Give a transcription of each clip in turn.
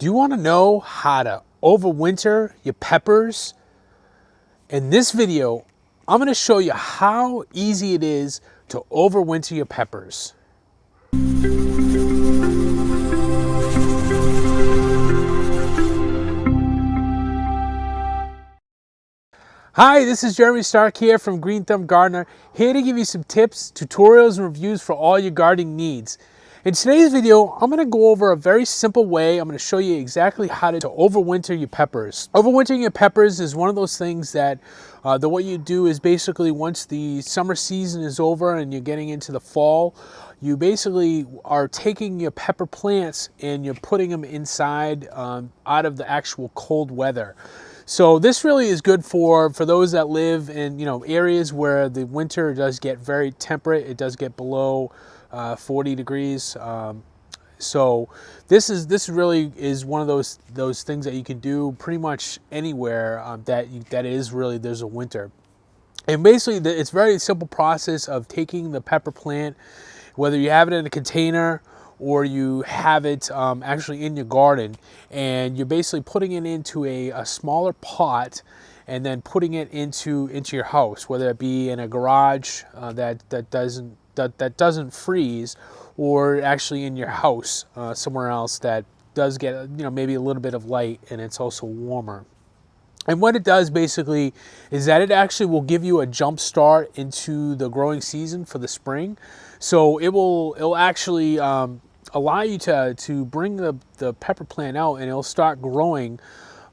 Do you want to know how to overwinter your peppers? In this video, I'm going to show you how easy it is to overwinter your peppers. Hi, this is Jeremy Starke here from Green Thumb Gardener, here to give you some tips, tutorials, and reviews for all your gardening needs. In today's video, I'm going to go over a very simple way. I'm going to show you exactly how to overwinter your peppers. Overwintering your peppers is one of those things that what you do is basically once the summer season is over and you're getting into the fall, you basically are taking your pepper plants and you're putting them inside out of the actual cold weather. So this really is good for those that live in areas where the winter does get very temperate. It does get below 40 degrees. So this really is one of those things that you can do pretty much anywhere that is really there's a winter. And basically it's a very simple process of taking the pepper plant, whether you have it in a container or you have it actually in your garden, and you're basically putting it into a smaller pot and then putting it into your house, whether it be in a garage that doesn't freeze, or actually in your house somewhere else that does get maybe a little bit of light and it's also warmer. And what it does basically is that it actually will give you a jump start into the growing season for the spring. So it'll actually allow you to bring the pepper plant out, and it'll start growing.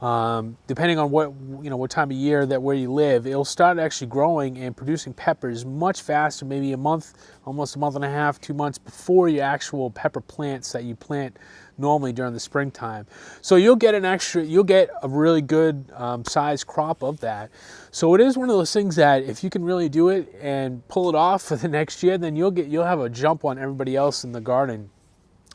Depending on what time of year where you live, it'll start actually growing and producing peppers much faster, maybe a month, almost a month and a half, 2 months before your actual pepper plants that you plant normally during the springtime. So you'll get a really good size crop of that. So it is one of those things that if you can really do it and pull it off for the next year, then you'll have a jump on everybody else in the garden.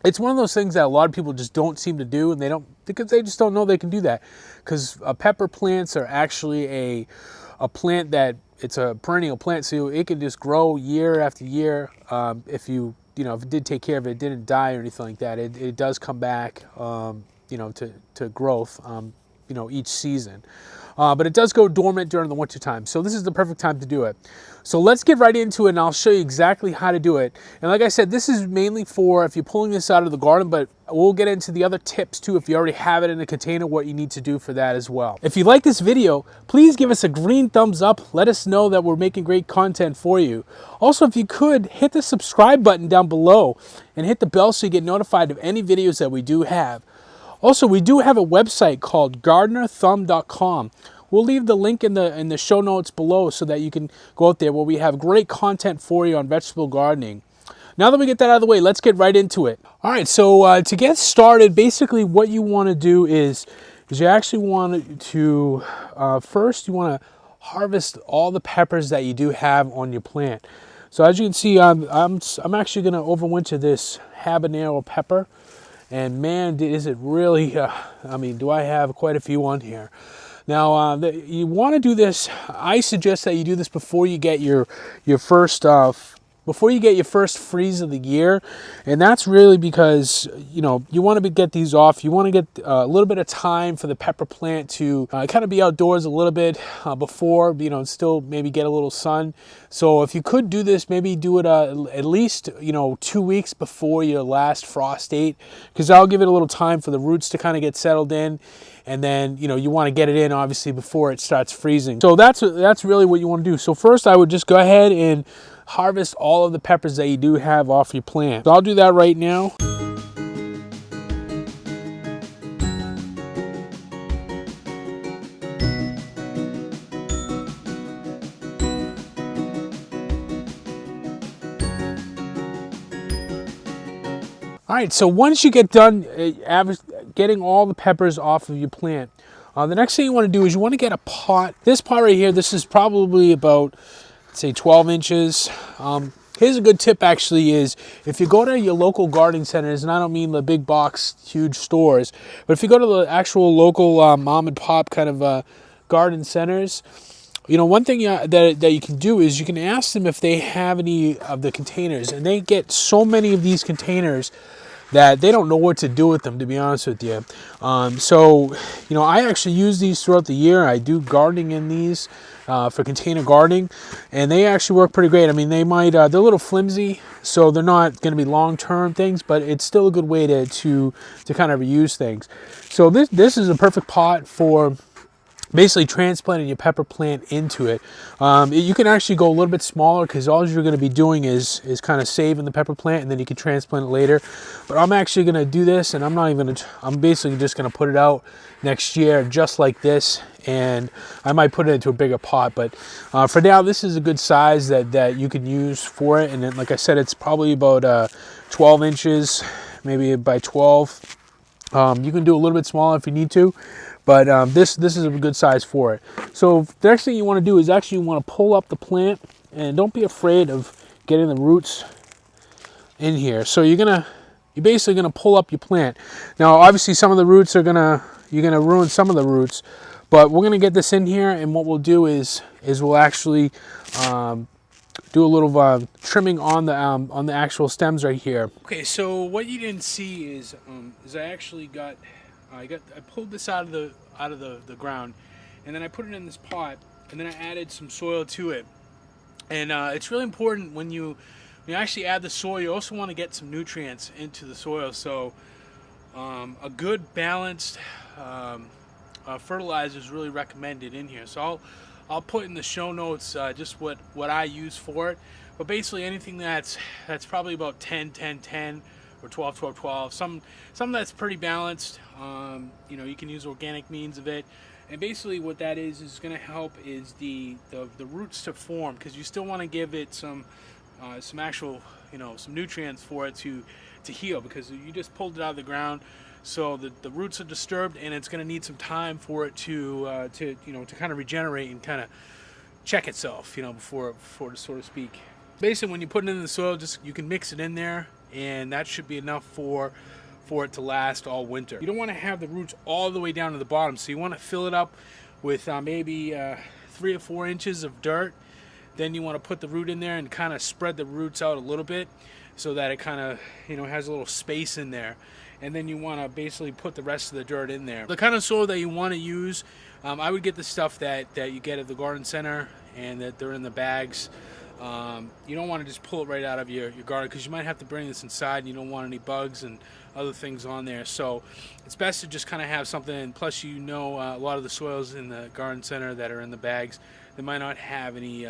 It's one of those things that a lot of people just don't seem to do, and because they just don't know they can do that. Because pepper plants are actually a plant that it's a perennial plant, so it can just grow year after year. If you did take care of it, it didn't die or anything like that. It does come back, to growth, each season. But it does go dormant during the winter time. So this is the perfect time to do it. So let's get right into it, and I'll show you exactly how to do it. And like I said, this is mainly for if you're pulling this out of the garden, but we'll get into the other tips too if you already have it in a container, what you need to do for that as well. If you like this video, please give us a green thumbs up. Let us know that we're making great content for you. Also, if you could, hit the subscribe button down below and hit the bell so you get notified of any videos that we do have. Also, we do have a website called gardenerthumb.com. We'll leave the link in the show notes below so that you can go out there, where we have great content for you on vegetable gardening. Now that we get that out of the way, let's get right into it. All right, so to get started, basically what you want to do is you actually want to first you want to harvest all the peppers that you do have on your plant. So as you can see, I'm actually going to overwinter this habanero pepper. And man, is it really, do I have quite a few on here. Now, you want to do this, I suggest that you do this before you get your first freeze of the year. And that's really because, you want to get these off. You want to get a little bit of time for the pepper plant to kind of be outdoors a little bit before, still maybe get a little sun. So if you could do this, maybe do it at least, 2 weeks before your last frost date, because that'll give it a little time for the roots to kind of get settled in. And then, you want to get it in, obviously, before it starts freezing. So that's really what you want to do. So first, I would just go ahead and harvest all of the peppers that you do have off your plant. So I'll do that right now. All right, so once you get done getting all the peppers off of your plant, the next thing you want to do is you want to get a pot. This pot right here, this is probably about, say, 12 inches. Here's a good tip actually is if you go to your local gardening centers, and I don't mean the big box huge stores, but if you go to the actual local mom and pop kind of garden centers, one thing that you can do is you can ask them if they have any of the containers, and they get so many of these containers that they don't know what to do with them, to be honest with you. So, you know, I actually use these throughout the year. I do gardening in these for container gardening, and they actually work pretty great. I mean, they're a little flimsy, so they're not going to be long-term things, but it's still a good way to kind of reuse things. So this is a perfect pot for basically transplanting your pepper plant into it. You can actually go a little bit smaller, because all you're going to be doing is kind of saving the pepper plant, and then you can transplant it later. But I'm actually going to do this, and I'm basically just going to put it out next year just like this, and I might put it into a bigger pot. But for now, this is a good size that you can use for it. And then, like I said, it's probably about 12 inches, maybe by 12. You can do a little bit smaller if you need to, but this is a good size for it. So the next thing you want to do is actually you want to pull up the plant, and don't be afraid of getting the roots in here. So you're basically gonna pull up your plant. Now, obviously, some of the roots you're gonna ruin some of the roots, but we're gonna get this in here, and what we'll do is we'll actually do a little trimming on the actual stems right here. Okay, so what you didn't see is I actually I pulled this out of the ground, and then I put it in this pot, and then I added some soil to it. And it's really important when you actually add the soil, you also want to get some nutrients into the soil. So a good balanced fertilizer is really recommended in here. So I'll put in the show notes just what I use for it. But basically anything that's probably about 10, 10, 10, or 12, 12, 12. Some that's pretty balanced. You know, you can use organic means of it. And basically what that is going to help is the roots to form, because you still want to give it some actual, you know, some nutrients for it to heal, because you just pulled it out of the ground. So the roots are disturbed, and it's going to need some time for it to kind of regenerate and kind of check itself, you know, before so to speak. Basically, when you put it in the soil, you can mix it in there, and that should be enough for it to last all winter. You don't want to have the roots all the way down to the bottom, so you want to fill it up with maybe 3 or 4 inches of dirt. Then you want to put the root in there and kind of spread the roots out a little bit, so that it kind of, you know, has a little space in there. And then you want to basically put the rest of the dirt in there. The kind of soil that you want to use, I would get the stuff that you get at the garden center, and that they're in the bags. You don't want to just pull it right out of your garden, because you might have to bring this inside, and you don't want any bugs and other things on there. So it's best to just kind of have something. And plus, you know, a lot of the soils in the garden center that are in the bags, they might not have any you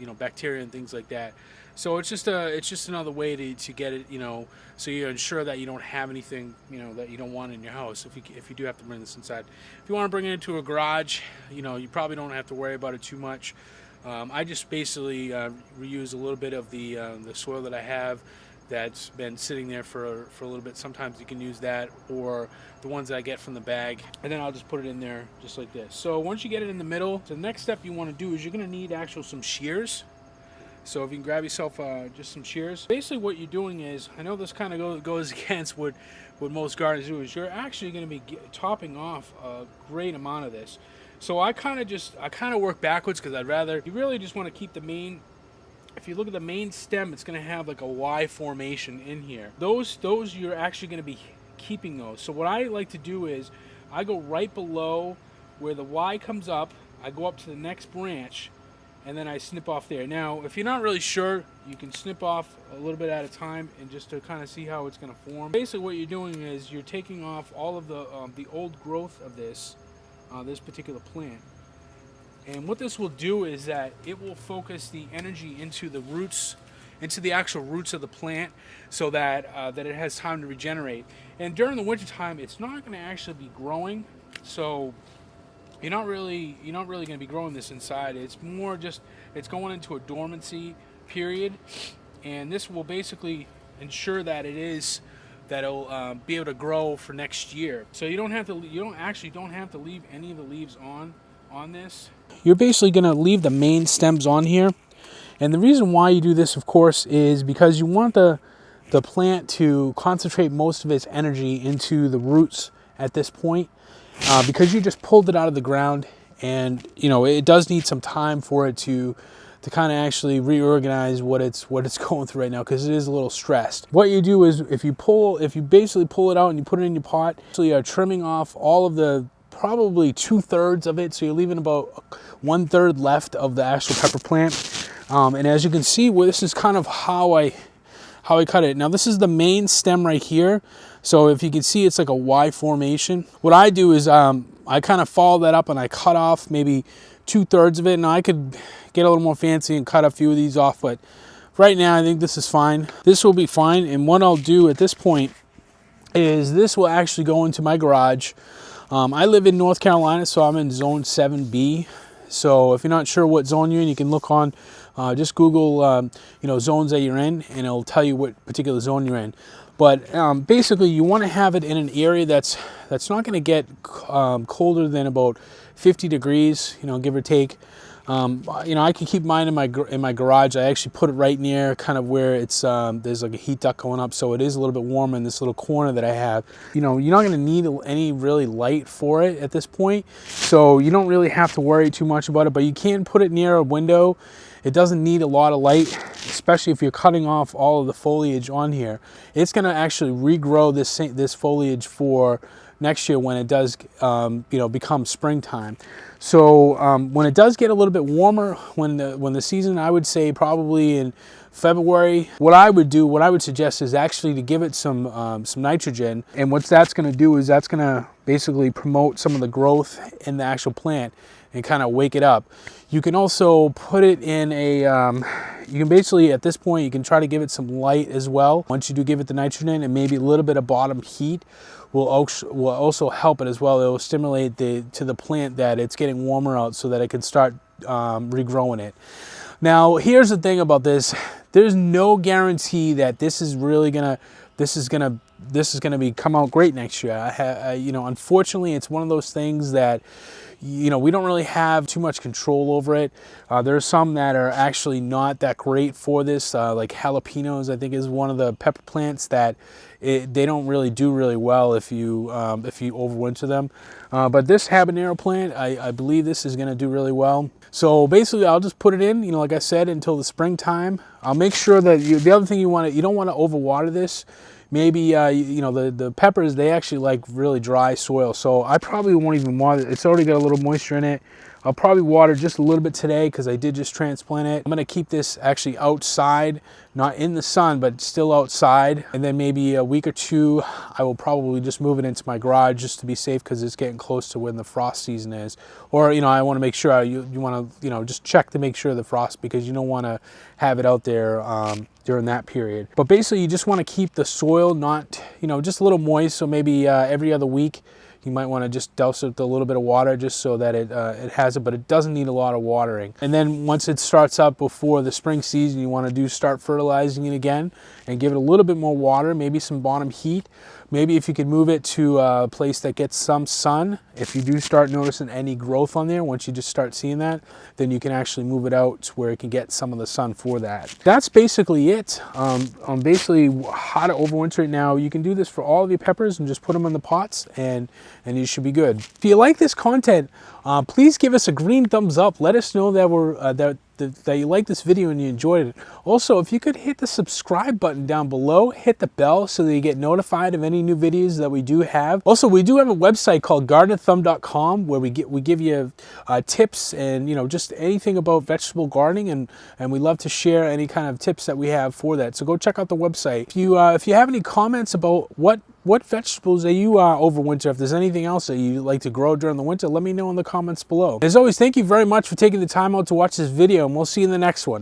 know, bacteria and things like that. So it's just another way to get it, you know, so you ensure that you don't have anything, you know, that you don't want in your house if you do have to bring this inside. If you want to bring it into a garage, you know, you probably don't have to worry about it too much. I just basically reuse a little bit of the soil that I have that's been sitting there for a little bit. Sometimes you can use that, or the ones that I get from the bag, and then I'll just put it in there just like this. So once you get it in the middle, the next step you want to do is you're going to need some shears. So if you can grab yourself just some shears. Basically what you're doing is, I know this kind of goes against what most gardeners do, is you're actually going to be topping off a great amount of this. So I kind of work backwards, because you really just want to keep the main. If you look at the main stem, it's going to have like a Y formation in here. Those you're actually going to be keeping those. So what I like to do is I go right below where the Y comes up. I go up to the next branch, and then I snip off there. Now, if you're not really sure, you can snip off a little bit at a time, and just to kind of see how it's going to form. Basically, what you're doing is you're taking off all of the old growth of this particular plant. And what this will do is that it will focus the energy into the roots, into the actual roots of the plant, so that it has time to regenerate. And during the winter time, it's not going to actually be growing, so you're not really going to be growing this inside. It's more just, it's going into a dormancy period, and this will basically ensure that it'll be able to grow for next year. So you don't have to leave any of the leaves on this. You're basically going to leave the main stems on here, and the reason why you do this, of course, is because you want the plant to concentrate most of its energy into the roots at this point, because you just pulled it out of the ground, and you know it does need some time for it to to kind of actually reorganize what it's going through right now, because it is a little stressed. What you do is if you basically pull it out and you put it in your pot, so you are trimming off all of the, probably 2/3 of it, so you're leaving about 1/3 left of the actual pepper plant. And as you can see, this is kind of how I cut it. Now this is the main stem right here, so if you can see, it's like a Y formation. What I do is I kind of follow that up and I cut off maybe 2/3 of it. Now I could get a little more fancy and cut a few of these off, but right now I think this is fine. This will be fine. And what I'll do at this point is this will actually go into my garage. I live in North Carolina, so I'm in zone 7B. So if you're not sure what zone you're in, you can look on, just Google, zones that you're in, and it'll tell you what particular zone you're in. But basically, you want to have it in an area that's not going to get colder than about 50 degrees, give or take. I can keep mine in my garage. I actually put it right near kind of where it's there's like a heat duct going up, so it is a little bit warmer in this little corner that I have. You're not going to need any really light for it at this point, so you don't really have to worry too much about it. But you can put it near a window. It doesn't need a lot of light, especially if you're cutting off all of the foliage on here. It's going to actually regrow this foliage for next year when it does become springtime. So when it does get a little bit warmer, when the season, I would say probably in February, what I would suggest is actually to give it some nitrogen. And what that's going to do is that's going to basically promote some of the growth in the actual plant and kind of wake it up. You can also put it in you can basically, at this point, you can try to give it some light as well. Once you do give it the nitrogen, and maybe a little bit of bottom heat will also help it as well. It will stimulate to the plant that it's getting warmer out, so that it can start regrowing it. Now, here's the thing about this. There's no guarantee that this is gonna come out great next year. Unfortunately, it's one of those things that we don't really have too much control over it. There's some that are actually not that great for this, like jalapenos, I think, is one of the pepper plants that they don't really do really well if you overwinter them. But this habanero plant, I believe this is going to do really well. So basically, I'll just put it in, like I said, until the springtime. I'll make sure that the other thing you don't want to overwater this. Maybe, the peppers, they actually like really dry soil. So I probably won't even water it. It's already got a little moisture in it. I'll probably water just a little bit today because I did just transplant it. I'm going to keep this actually outside, not in the sun, but still outside. And then maybe a week or two, I will probably just move it into my garage just to be safe, because it's getting close to when the frost season is. Or, I want to make sure, you want to, just check to make sure the frost, because you don't want to have it out there during that period. But basically, you just want to keep the soil not, just a little moist. So maybe every other week, you might want to just douse it with a little bit of water just so that it has it, but it doesn't need a lot of watering. And then once it starts up before the spring season, you want to start fertilizing it again and give it a little bit more water, maybe some bottom heat. Maybe if you could move it to a place that gets some sun, if you do start noticing any growth on there, once you just start seeing that, then you can actually move it out to where it can get some of the sun for that. That's basically it on basically how to overwinter it. Now, you can do this for all of your peppers and just put them in the pots, and you should be good. If you like this content, please give us a green thumbs up. Let us know that that you like this video and you enjoyed it. Also, if you could hit the subscribe button down below, hit the bell so that you get notified of any new videos that we do have. Also, we do have a website called gardenthumb.com where we give you tips and just anything about vegetable gardening, and we love to share any kind of tips that we have for that. So go check out the website. If you have any comments about what vegetables that you overwinter, if there's anything else that you like to grow during the winter, let me know in the comments below. As always, thank you very much for taking the time out to watch this video, and we'll see you in the next one.